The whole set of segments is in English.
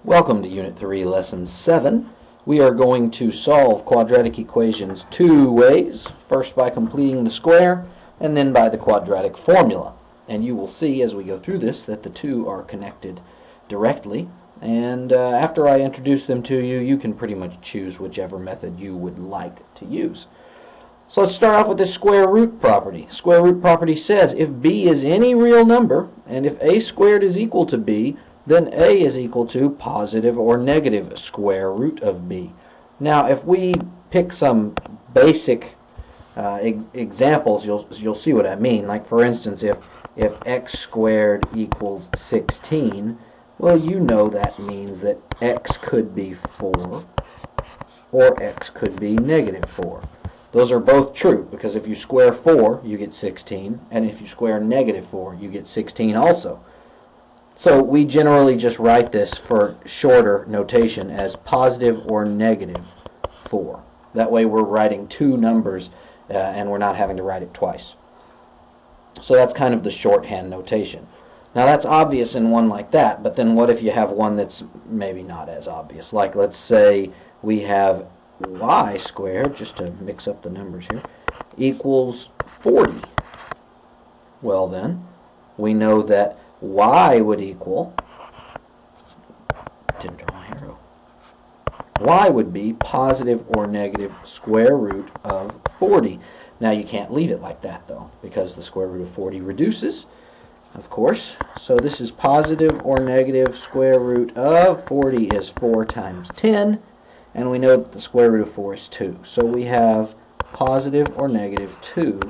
Welcome to Unit 3, Lesson 7. We are going to solve quadratic equations two ways. First by completing the square, and then by the quadratic formula. And you will see as we go through this that the two are connected directly. And after I introduce them to you, you can pretty much choose whichever method you would like to use. So let's start off with the square root property. Square root property says if b is any real number, and if a squared is equal to b, then a is equal to positive or negative square root of b. Now, if we pick some basic examples, you'll see what I mean. Like, for instance, if x squared equals 16, well, you know that means that x could be 4 or x could be negative 4. Those are both true, because if you square 4, you get 16, and if you square negative 4, you get 16 also. So we generally just write this for shorter notation as positive or negative 4. That way we're writing two numbers and we're not having to write it twice. So that's kind of the shorthand notation. Now that's obvious in one like that, but then what if you have one that's maybe not as obvious? Like, let's say we have y squared, just to mix up the numbers here, equals 40. Well then, we know that y would equal, didn't draw my arrow, y would be positive or negative square root of 40. Now you can't leave it like that though, because the square root of 40 reduces, of course. So this is positive or negative square root of 40 is 4 times 10, and we know that the square root of 4 is 2. So we have positive or negative 2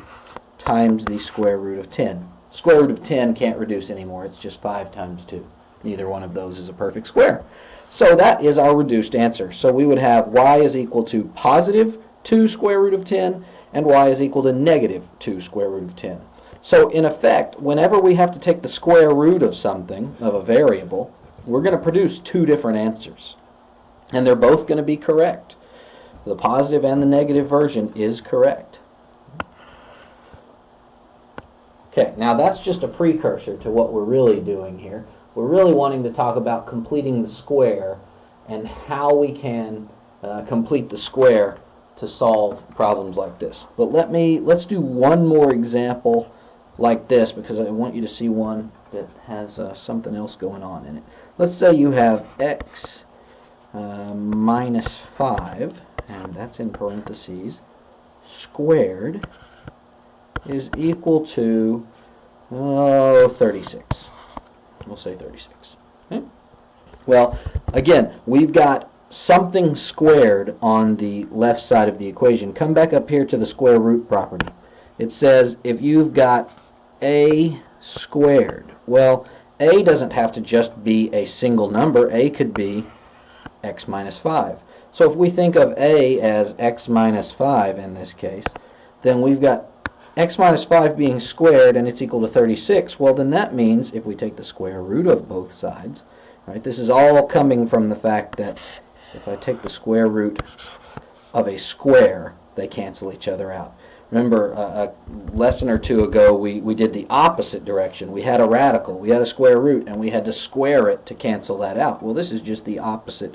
times the square root of 10. Square root of 10 can't reduce anymore. It's just 5 times 2. Neither one of those is a perfect square. So that is our reduced answer. So we would have y is equal to positive 2 square root of 10, and y is equal to negative 2 square root of 10. So in effect, whenever we have to take the square root of something, of a variable, we're going to produce two different answers. And they're both going to be correct. The positive and the negative version is correct. Okay, now that's just a precursor to what we're really doing here. We're really wanting to talk about completing the square and how we can complete the square to solve problems like this. But let's do one more example like this, because I want you to see one that has something else going on in it. Let's say you have x minus 5, and that's in parentheses, squared is equal to 36. We'll say 36. Okay? Well, again, we've got something squared on the left side of the equation. Come back up here to the square root property. It says if you've got a squared, well, a doesn't have to just be a single number. A could be x minus 5. So if we think of a as x minus 5 in this case, then we've got x minus 5 being squared and it's equal to 36. Well, then that means if we take the square root of both sides, right, this is all coming from the fact that if I take the square root of a square, they cancel each other out. Remember, a lesson or two ago, we did the opposite direction. We had a radical, we had a square root, and we had to square it to cancel that out. Well, this is just the opposite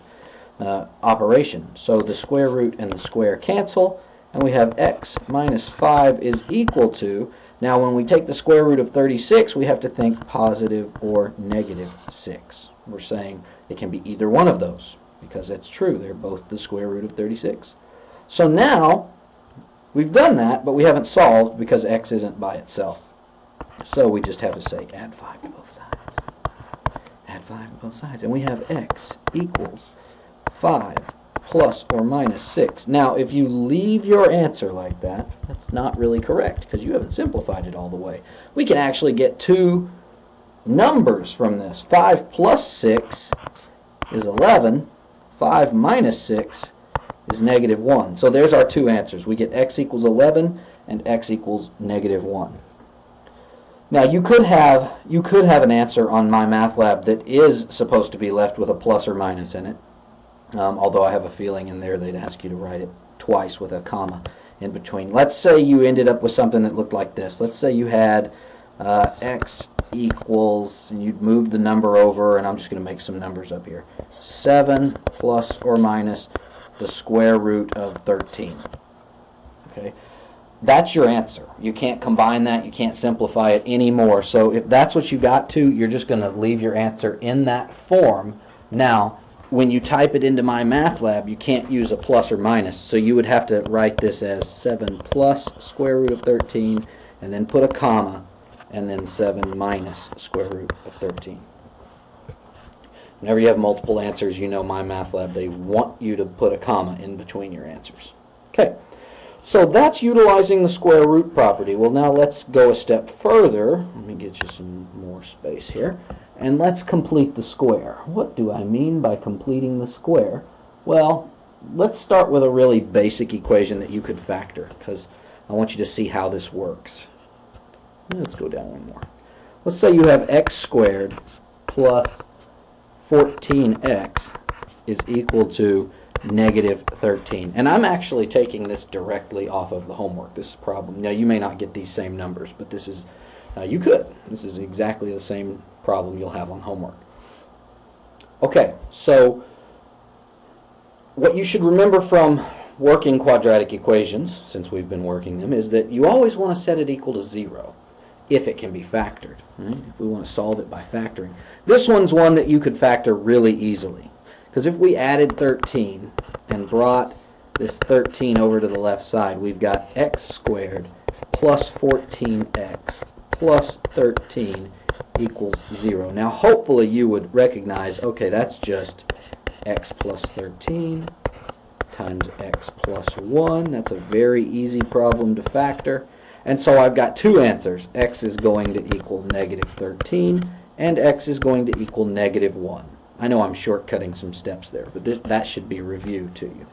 operation. So the square root and the square cancel, and we have x minus 5 is equal to, now when we take the square root of 36, we have to think positive or negative 6. We're saying it can be either one of those, because that's true. They're both the square root of 36. So now, we've done that, but we haven't solved because x isn't by itself. So we just have to say add 5 to both sides. Add 5 to both sides. And we have x equals 5 plus or minus 6. Now, if you leave your answer like that, that's not really correct, because you haven't simplified it all the way. We can actually get two numbers from this. 5 plus 6 is 11. 5 minus 6 is negative 1. So there's our two answers. We get x equals 11 and x equals negative 1. Now you could have an answer on My Math Lab that is supposed to be left with a plus or minus in it. Although I have a feeling in there they'd ask you to write it twice with a comma in between. Let's say you ended up with something that looked like this. Let's say you had x equals, and you'd move the number over, and I'm just going to make some numbers up here, 7 plus or minus the square root of 13. Okay, that's your answer. You can't combine that, you can't simplify it anymore. So if that's what you got to, you're just going to leave your answer in that form. Now, when you type it into MyMathLab, you can't use a plus or minus, so you would have to write this as 7 plus square root of 13, and then put a comma, and then 7 minus square root of 13. Whenever you have multiple answers, you know MyMathLab, they want you to put a comma in between your answers. Okay, so that's utilizing the square root property. Well, now let's go a step further. Let me get you some more space here. And let's complete the square. What do I mean by completing the square? Well, let's start with a really basic equation that you could factor, because I want you to see how this works. Let's go down one more. Let's say you have x squared plus 14x is equal to negative 13. And I'm actually taking this directly off of the homework, this problem. Now, you may not get these same numbers, but this is, you could. This is exactly the same problem you'll have on homework. Okay, so what you should remember from working quadratic equations, since we've been working them, is that you always want to set it equal to 0 if it can be factored. Right? If we want to solve it by factoring. This one's one that you could factor really easily, because if we added 13 and brought this 13 over to the left side, we've got x squared plus 14x plus 13 equals 0. Now hopefully you would recognize, okay, that's just x plus 13 times x plus 1. That's a very easy problem to factor. And so I've got two answers. X is going to equal negative 13 and x is going to equal negative 1. I know I'm shortcutting some steps there, but that should be reviewed to you.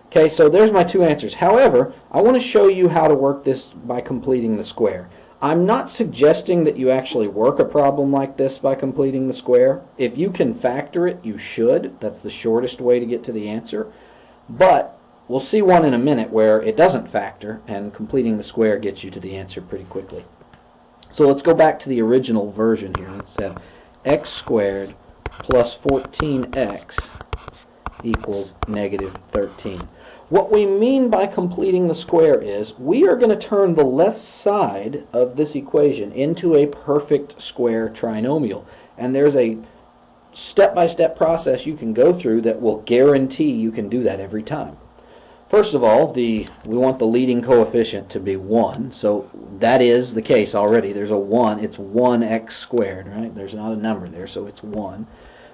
Okay, so there's my two answers. However, I want to show you how to work this by completing the square. I'm not suggesting that you actually work a problem like this by completing the square. If you can factor it, you should. That's the shortest way to get to the answer. But we'll see one in a minute where it doesn't factor, and completing the square gets you to the answer pretty quickly. So let's go back to the original version here. Let's have x squared plus 14x equals negative 13. What we mean by completing the square is we are going to turn the left side of this equation into a perfect square trinomial. And there's a step-by-step process you can go through that will guarantee you can do that every time. First of all, we want the leading coefficient to be 1. So that is the case already. There's a 1. It's 1x squared, right? There's not a number there, so it's 1.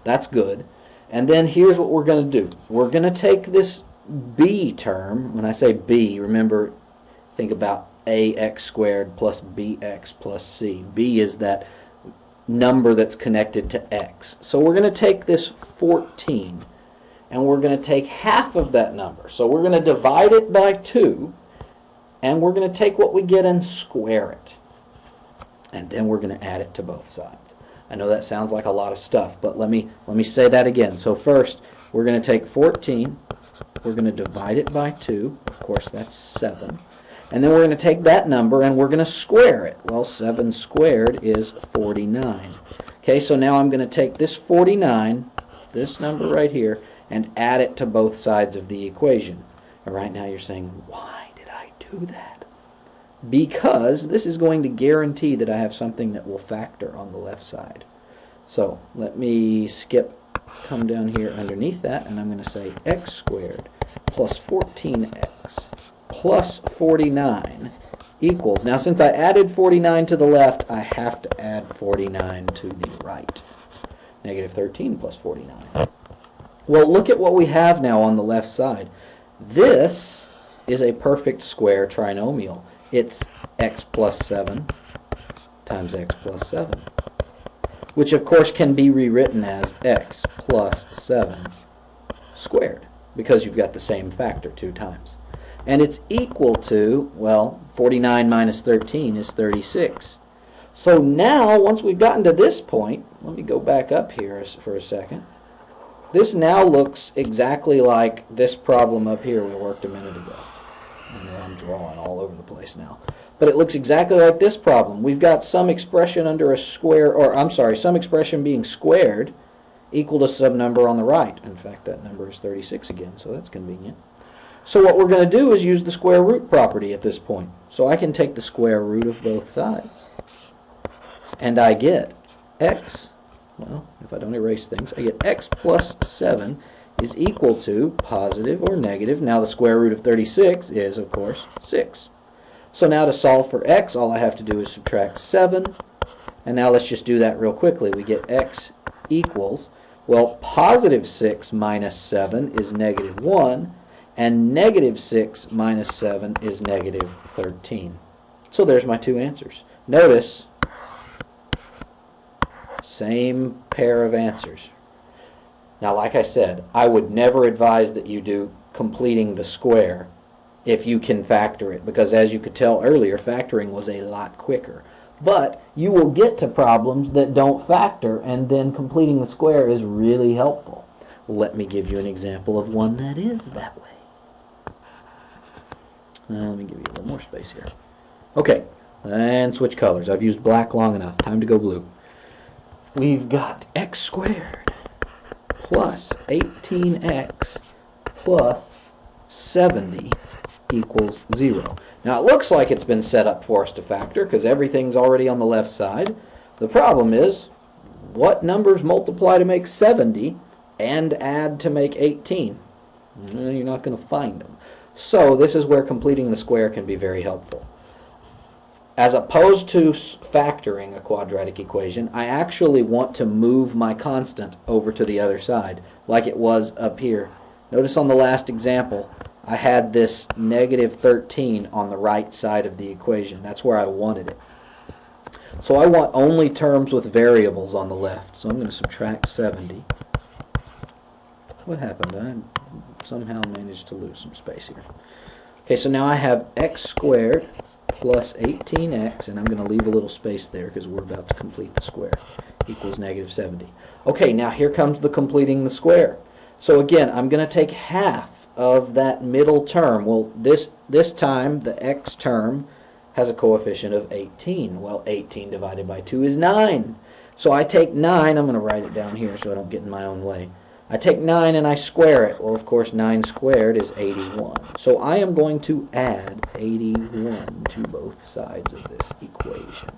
That's good. And then here's what we're going to do. We're going to take this b term. When I say b, remember, think about ax squared plus bx plus c. b is that number that's connected to x. So we're going to take this 14 and we're going to take half of that number. So we're going to divide it by 2 and we're going to take what we get and square it. And then we're going to add it to both sides. I know that sounds like a lot of stuff, but let me say that again. So first, we're going to take 14, we're going to divide it by 2, of course that's 7, and then we're going to take that number and we're going to square it. Well, 7 squared is 49. Okay, so now I'm going to take this 49, this number right here, and add it to both sides of the equation. All right, now you're saying, why did I do that? Because this is going to guarantee that I have something that will factor on the left side. So let me come down here underneath that, and I'm going to say x squared plus 14x plus 49 equals, now since I added 49 to the left, I have to add 49 to the right. Negative 13 plus 49. Well, look at what we have now on the left side. This is a perfect square trinomial. It's x plus 7 times x plus 7, which of course can be rewritten as x plus 7 squared, because you've got the same factor 2 times. And it's equal to, well, 49 minus 13 is 36. So now, once we've gotten to this point, let me go back up here for a second. This now looks exactly like this problem up here we worked a minute ago. I know I'm drawing all over the place now. But it looks exactly like this problem. We've got some expression under a square, or I'm sorry, some expression being squared equal to some number on the right. In fact, that number is 36 again, so that's convenient. So what we're going to do is use the square root property at this point. So I can take the square root of both sides. And I get x, well, if I don't erase things, I get x plus 7 is equal to positive or negative. Now the square root of 36 is, of course, 6. So now to solve for x, all I have to do is subtract 7. And now let's just do that real quickly. We get x equals, well, positive 6 minus 7 is negative 1. And negative 6 minus 7 is negative 13. So there's my two answers. Notice, same pair of answers. Now, like I said, I would never advise that you do completing the square if you can factor it, because as you could tell earlier, factoring was a lot quicker. But you will get to problems that don't factor, and then completing the square is really helpful. Let me give you an example of one that is that way. Let me give you a little more space here. Okay, and switch colors. I've used black long enough. Time to go blue. We've got x squared plus 18x plus 70 equals 0. Now it looks like it's been set up for us to factor because everything's already on the left side. The problem is, what numbers multiply to make 70 and add to make 18? You're not going to find them. So this is where completing the square can be very helpful. As opposed to factoring a quadratic equation, I actually want to move my constant over to the other side, like it was up here. Notice on the last example, I had this negative 13 on the right side of the equation. That's where I wanted it. So I want only terms with variables on the left. So I'm going to subtract 70. What happened? I somehow managed to lose some space here. Okay, so now I have x squared plus 18x, and I'm going to leave a little space there because we're about to complete the square, equals negative 70. Okay, now here comes the completing the square. So again, I'm going to take half of that middle term. Well, this time the x term has a coefficient of 18. Well, 18 divided by 2 is 9. So I take 9, I'm going to write it down here so I don't get in my own way. I take 9 and I square it. Well, of course, 9 squared is 81. So I am going to add 81 to both sides of this equation.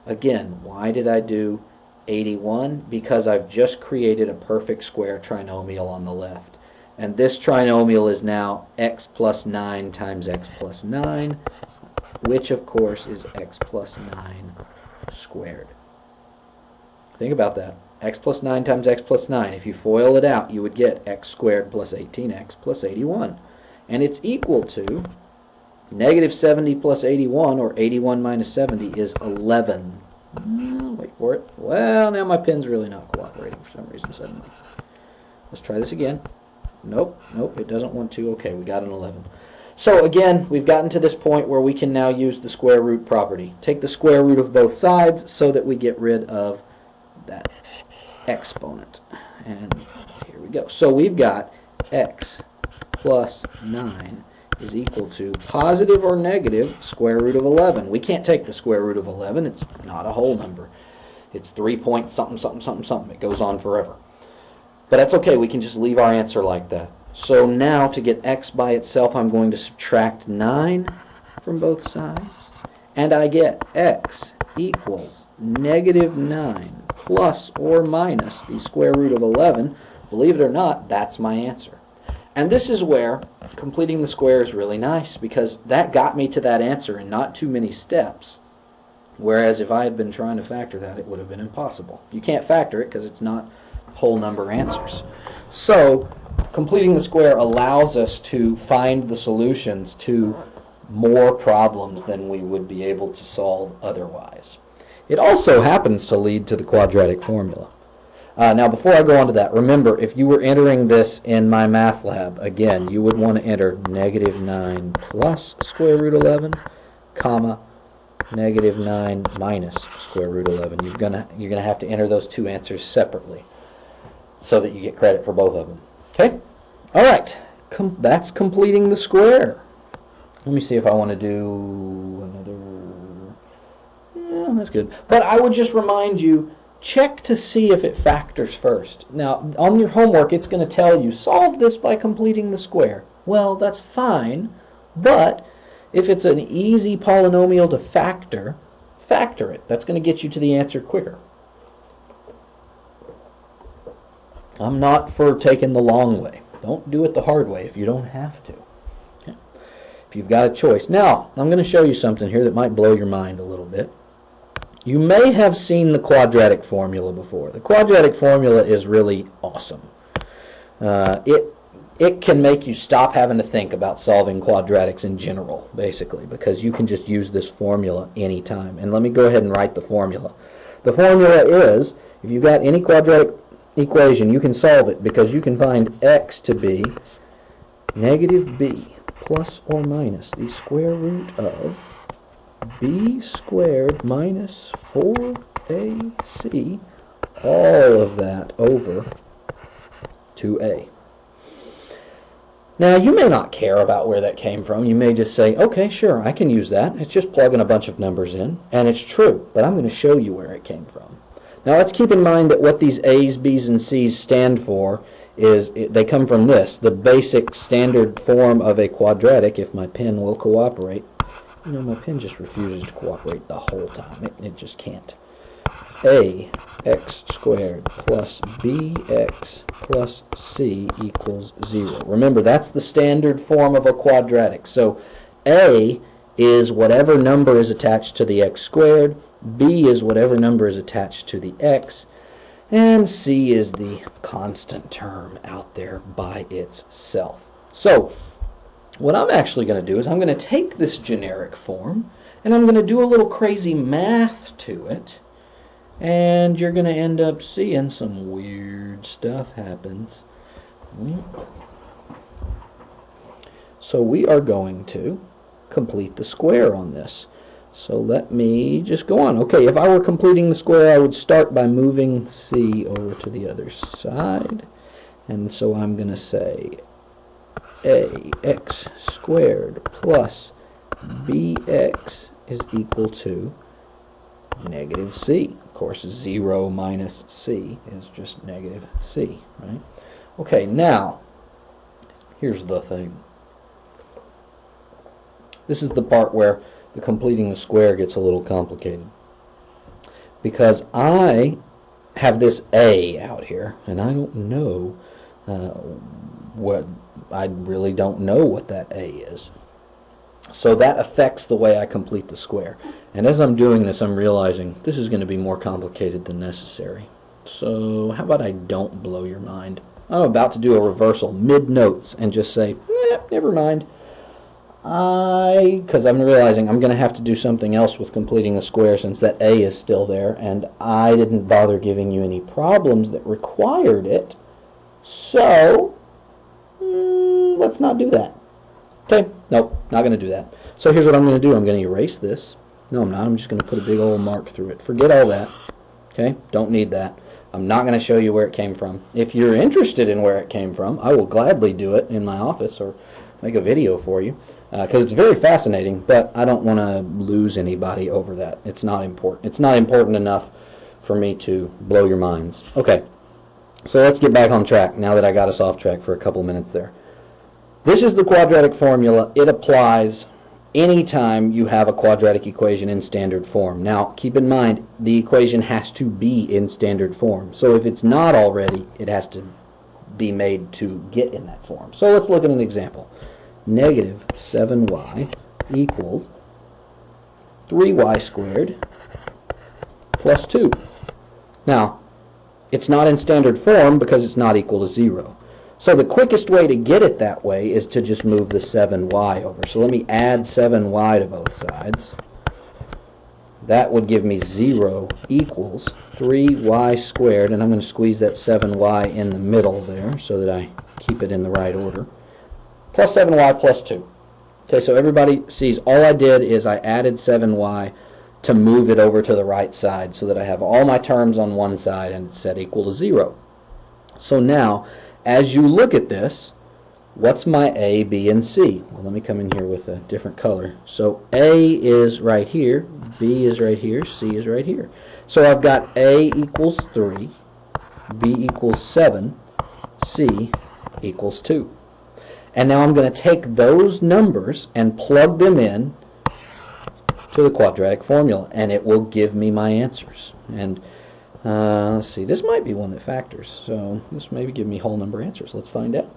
Again, why did I do 81? Because I've just created a perfect square trinomial on the left. And this trinomial is now x plus 9 times x plus 9, which of course is x plus 9 squared. Think about that. X plus 9 times x plus 9. If you FOIL it out, you would get x squared plus 18x plus 81. And it's equal to negative 70 plus 81, or 81 minus 70, is 11. Wait for it. Well, now my pen's really not cooperating for some reason suddenly. Let's try this again. Nope, it doesn't want to. Okay, we got an 11. So again, we've gotten to this point where we can now use the square root property. Take the square root of both sides so that we get rid of that exponent. And here we go. So we've got x plus 9 is equal to positive or negative square root of 11. We can't take the square root of 11. It's not a whole number. It's 3 point something, something, something, something. It goes on forever. But that's okay. We can just leave our answer like that. So now to get x by itself, I'm going to subtract 9 from both sides. And I get x equals negative 9 plus or minus the square root of 11. Believe it or not, that's my answer. And this is where completing the square is really nice, because that got me to that answer in not too many steps. Whereas if I had been trying to factor that, it would have been impossible. You can't factor it because it's not whole number answers. So completing the square allows us to find the solutions to more problems than we would be able to solve otherwise. It also happens to lead to the quadratic formula. Now before I go on to that, remember, if you were entering this in my math lab, again, you would want to enter negative 9 plus square root 11, comma, negative 9 minus square root 11. You're gonna have to enter those two answers separately so that you get credit for both of them. Okay? All right. That's completing the square. Let me see if I want to do another That's good. But I would just remind you, check to see if it factors first. Now, on your homework, it's going to tell you, solve this by completing the square. Well, that's fine, but if it's an easy polynomial to factor, factor it. That's going to get you to the answer quicker. I'm not for taking the long way. Don't do it the hard way if you don't have to. Okay? If you've got a choice. Now, I'm going to show you something here that might blow your mind a little bit. You may have seen the quadratic formula before. The quadratic formula is really awesome. It can make you stop having to think about solving quadratics in general, basically, because you can just use this formula anytime. And let me go ahead and write the formula. The formula is, if you've got any quadratic equation, you can solve it because you can find x to be negative b plus or minus the square root of b squared minus 4ac, all of that over 2a. Now, you may not care about where that came from. You may just say, okay, sure, I can use that. It's just plugging a bunch of numbers in, and it's true, but I'm going to show you where it came from. Now, let's keep in mind that what these a's, b's, and c's stand for is they come from this, the basic standard form of a quadratic, if my pen will cooperate. You know, my pen just refuses to cooperate the whole time. It just can't. Ax squared plus bx plus c equals 0. Remember, that's the standard form of a quadratic. So a is whatever number is attached to the x squared, b is whatever number is attached to the x, and c is the constant term out there by itself. So what I'm actually going to do is I'm going to take this generic form and I'm going to do a little crazy math to it, and you're going to end up seeing some weird stuff happens. So we are going to complete the square on this. So let me just go on. Okay, if I were completing the square, I would start by moving c over to the other side. And so I'm going to say ax squared plus bx is equal to negative c. Of course, 0 minus c is just negative c, right? Okay, now, here's the thing. This is the part where the completing the square gets a little complicated. Because I have this a out here, and I don't know I really don't know what that a is. So that affects the way I complete the square. And as I'm doing this, I'm realizing this is going to be more complicated than necessary. So how about I don't blow your mind? I'm about to do a reversal mid-notes and just say, never mind. Because I'm realizing I'm going to have to do something else with completing the square since that a is still there, and I didn't bother giving you any problems that required it. So let's not do that. Okay, nope, not going to do that. So here's what I'm going to do. I'm going to erase this. No, I'm not. I'm just going to put a big old mark through it. Forget all that. Okay, don't need that. I'm not going to show you where it came from. If you're interested in where it came from, I will gladly do it in my office or make a video for you, because it's very fascinating, but I don't want to lose anybody over that. It's not important. It's not important enough for me to blow your minds. Okay, so let's get back on track now that I got us off track for a couple minutes there. This is the quadratic formula. It applies anytime you have a quadratic equation in standard form. Now, keep in mind, the equation has to be in standard form. So if it's not already, it has to be made to get in that form. So let's look at an example. Negative 7y equals 3y squared plus 2. Now, it's not in standard form because it's not equal to 0. So the quickest way to get it that way is to just move the 7y over. So let me add 7y to both sides. That would give me 0 equals 3y squared, and I'm going to squeeze that 7y in the middle there so that I keep it in the right order, plus 7y plus 2. Okay, so everybody sees all I did is I added 7y to move it over to the right side so that I have all my terms on one side and it's set equal to 0. So now, as you look at this, what's my A, B, and C? Well, let me come in here with a different color. So A is right here, B is right here, C is right here. So I've got A equals 3, B equals 7, C equals 2. And now I'm going to take those numbers and plug them in to the quadratic formula, and it will give me my answers. And let's see, this might be one that factors, so this maybe give me whole number answers. Let's find out.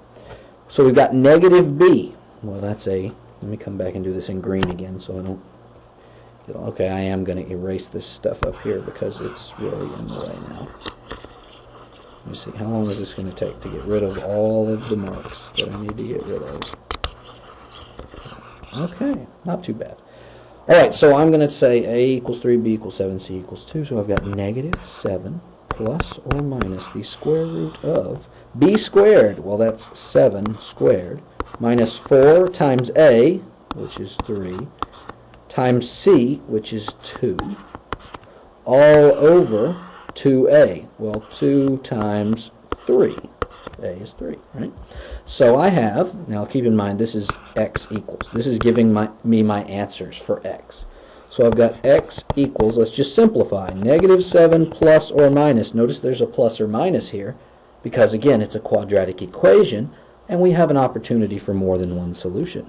So we've got negative B. Well, that's a, let me come back and do this in green again so I don't, okay, I am going to erase this stuff up here because it's really in the way now. Let me see, how long is this going to take to get rid of all of the marks that I need to get rid of? Okay, not too bad. Alright, so I'm going to say A equals 3, B equals 7, C equals 2, so I've got negative 7 plus or minus the square root of B squared, well that's 7 squared, minus 4 times A, which is 3, times C, which is 2, all over 2A. Well, 2 times 3. A is 3, right? So I have, now keep in mind this is x equals. This is giving me my answers for x. So I've got x equals, let's just simplify, negative 7 plus or minus. Notice there's a plus or minus here because, again, it's a quadratic equation and we have an opportunity for more than one solution.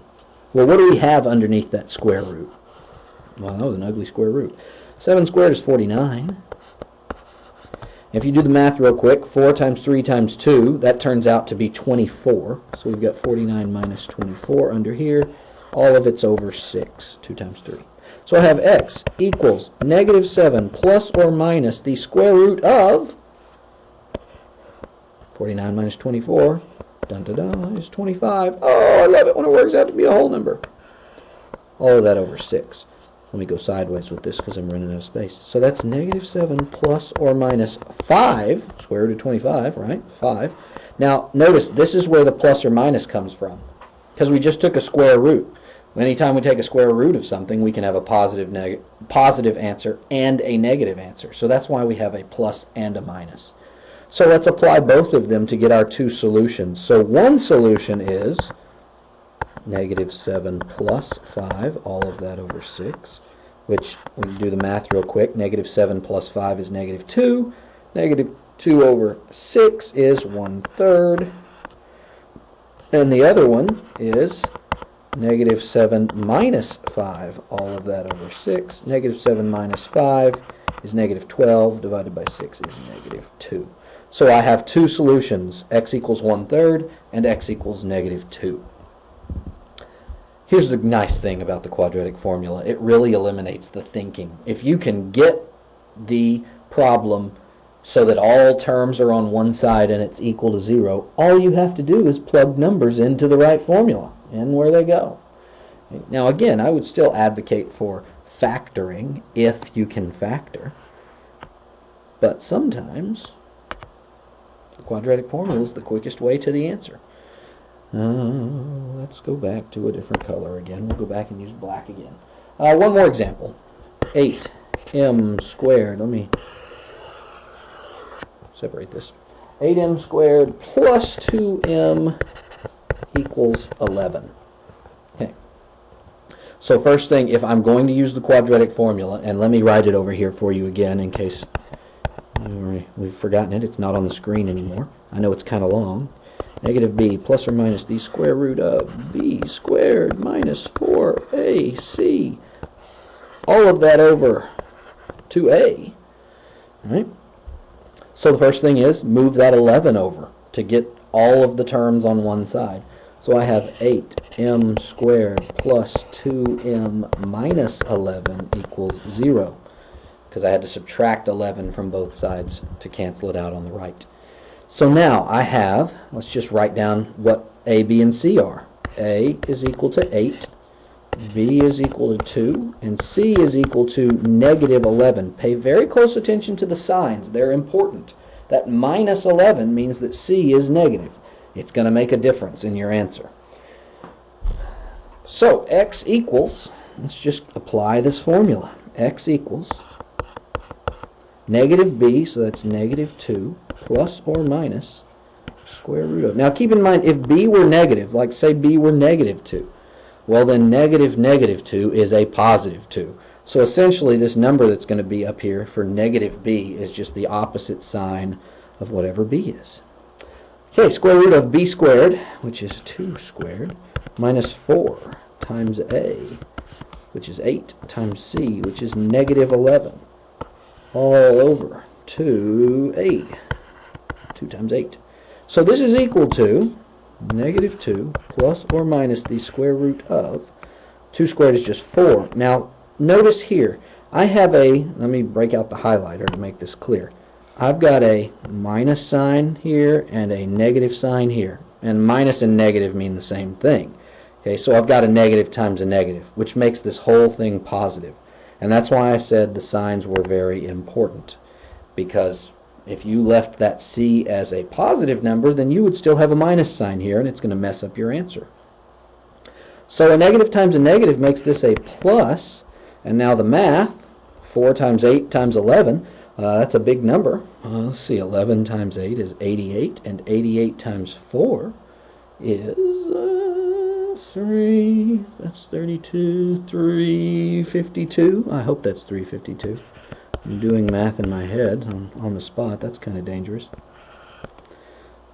Well, what do we have underneath that square root? Well, that was an ugly square root. 7 squared is 49. If you do the math real quick, 4 times 3 times 2, that turns out to be 24. So we've got 49 minus 24 under here. All of it's over 6, 2 times 3. So I have x equals negative 7 plus or minus the square root of 49 minus 24, dun dun dun, is 25. Oh, I love it when it works out to be a whole number. All of that over 6. Let me go sideways with this because I'm running out of space. So that's negative 7 plus or minus 5, square root of 25, right? 5. Now, notice this is where the plus or minus comes from because we just took a square root. Anytime we take a square root of something, we can have a positive answer and a negative answer. So that's why we have a plus and a minus. So let's apply both of them to get our two solutions. So one solution is negative 7 plus 5, all of that over 6, which, when you do the math real quick, negative 7 plus 5 is negative 2. Negative 2 over 6 is 1/3. And the other one is negative 7 minus 5, all of that over 6. Negative 7 minus 5 is negative 12, divided by 6 is negative 2. So I have two solutions, x equals 1/3 and x equals negative 2. Here's the nice thing about the quadratic formula. It really eliminates the thinking. If you can get the problem so that all terms are on one side and it's equal to 0, all you have to do is plug numbers into the right formula, and where they go. Now again, I would still advocate for factoring if you can factor, but sometimes the quadratic formula is the quickest way to the answer. Let's go back to a different color again. We'll go back and use black again. One more example. 8m squared. Let me separate this. 8m squared plus 2m equals 11. Okay. So first thing, if I'm going to use the quadratic formula, and let me write it over here for you again in case we've forgotten it. It's not on the screen anymore. I know it's kind of long. Negative b plus or minus the square root of b squared minus 4ac. All of that over 2a. All right? So the first thing is move that 11 over to get all of the terms on one side. So I have 8m squared plus 2m minus 11 equals 0, because I had to subtract 11 from both sides to cancel it out on the right. So now I have, let's just write down what a, b, and c are. A is equal to 8, b is equal to 2, and c is equal to negative 11. Pay very close attention to the signs. They're important. That minus 11 means that c is negative. It's going to make a difference in your answer. So x equals, let's just apply this formula. X equals negative b, so that's negative 2, plus or minus Square root of. Now keep in mind, if b were negative, like say b were negative 2, well then negative negative 2 is a positive 2. So essentially this number that's going to be up here for negative b is just the opposite sign of whatever b is. Okay, square root of b squared, which is 2 squared, minus 4 times a, which is 8, times c, which is negative 11, all over 2a, 2 times 8. So this is equal to negative 2 plus or minus the square root of 2 squared is just 4. Now notice here I have a, let me break out the highlighter to make this clear. I've got a minus sign here and a negative sign here, and minus and negative mean the same thing. Okay, so I've got a negative times a negative, which makes this whole thing positive. And that's why I said the signs were very important, because if you left that c as a positive number, then you would still have a minus sign here, and it's going to mess up your answer. So a negative times a negative makes this a plus, and now the math, 4 times 8 times 11, that's a big number. Let's see, 11 times 8 is 88, and 88 times 4 is 3, that's 32, 352. I hope that's 352. I'm doing math in my head on the spot. That's kind of dangerous.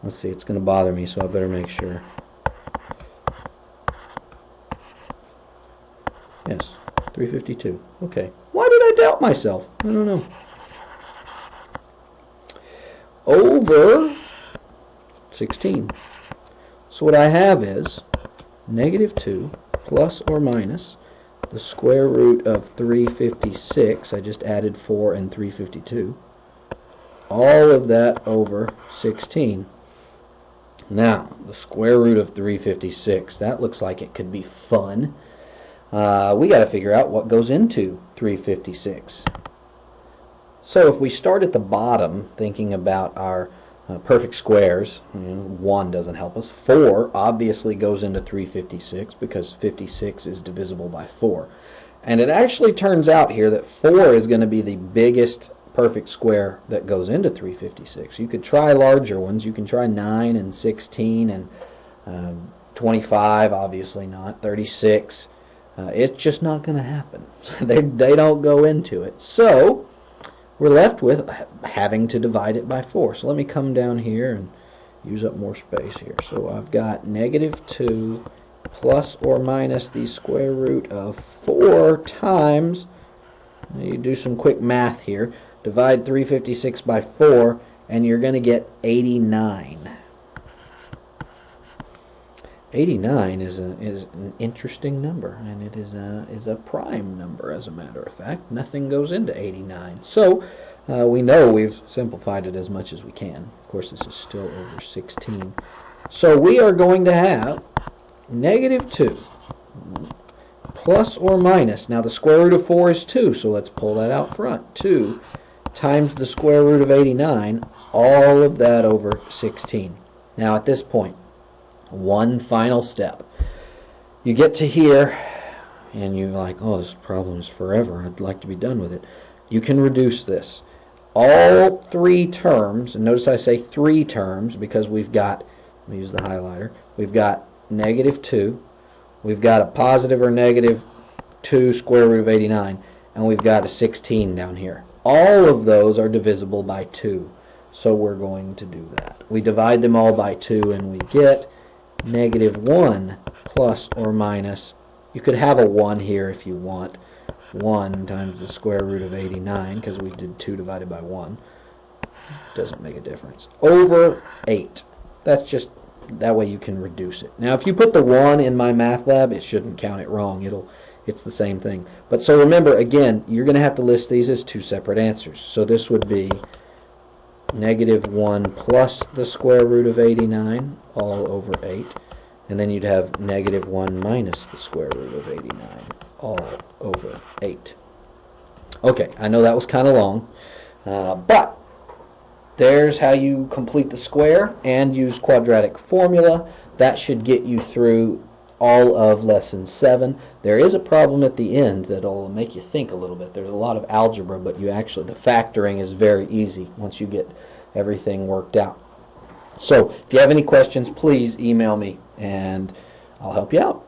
Let's see, it's going to bother me, so I better make sure. Yes, 352. Okay. Why did I doubt myself? I don't know. Over 16. So what I have is negative 2 plus or minus the square root of 356. I just added 4 and 352. All of that over 16. Now, the square root of 356. That looks like it could be fun. We got to figure out what goes into 356. So if we start at the bottom, thinking about our perfect squares, 1 doesn't help us. 4 obviously goes into 356 because 56 is divisible by 4. And it actually turns out here that 4 is going to be the biggest perfect square that goes into 356. You could try larger ones. You can try 9 and 16 and 25, obviously not, 36. It's just not going to happen. They don't go into it. So we're left with having to divide it by 4. So let me come down here and use up more space here. So I've got negative 2 plus or minus the square root of 4 times, you do some quick math here, divide 356 by 4, and you're going to get 89. 89 is an interesting number, and it is a prime number, as a matter of fact. Nothing goes into 89. So we know we've simplified it as much as we can. Of course, this is still over 16. So we are going to have negative 2 plus or minus. Now the square root of 4 is 2, so let's pull that out front. 2 times the square root of 89, all of that over 16. Now at this point, one final step. You get to here and you're like, oh, this problem is forever, I'd like to be done with it. You can reduce this. All 3 terms, and notice I say 3 terms because we've got, let me use the highlighter, we've got negative 2, we've got a positive or negative 2 square root of 89, and we've got a 16 down here. All of those are divisible by 2, so we're going to do that. We divide them all by 2 and we get negative 1 plus or minus, you could have a 1 here if you want, 1 times the square root of 89, because we did 2 divided by 1. Doesn't make a difference. Over 8. That's just, that way you can reduce it. Now if you put the 1 in my math lab, it shouldn't count it wrong. It's the same thing. But so remember, again, you're going to have to list these as 2 separate answers. So this would be negative 1 plus the square root of 89 all over 8. And then you'd have negative 1 minus the square root of 89 all over 8. Okay, I know that was kind of long, but there's how you complete the square and use quadratic formula. That should get you through all of lesson 7. There is a problem at the end that'll make you think a little bit. There's a lot of algebra, but you actually, the factoring is very easy once you get everything worked out. So if you have any questions, please email me and I'll help you out.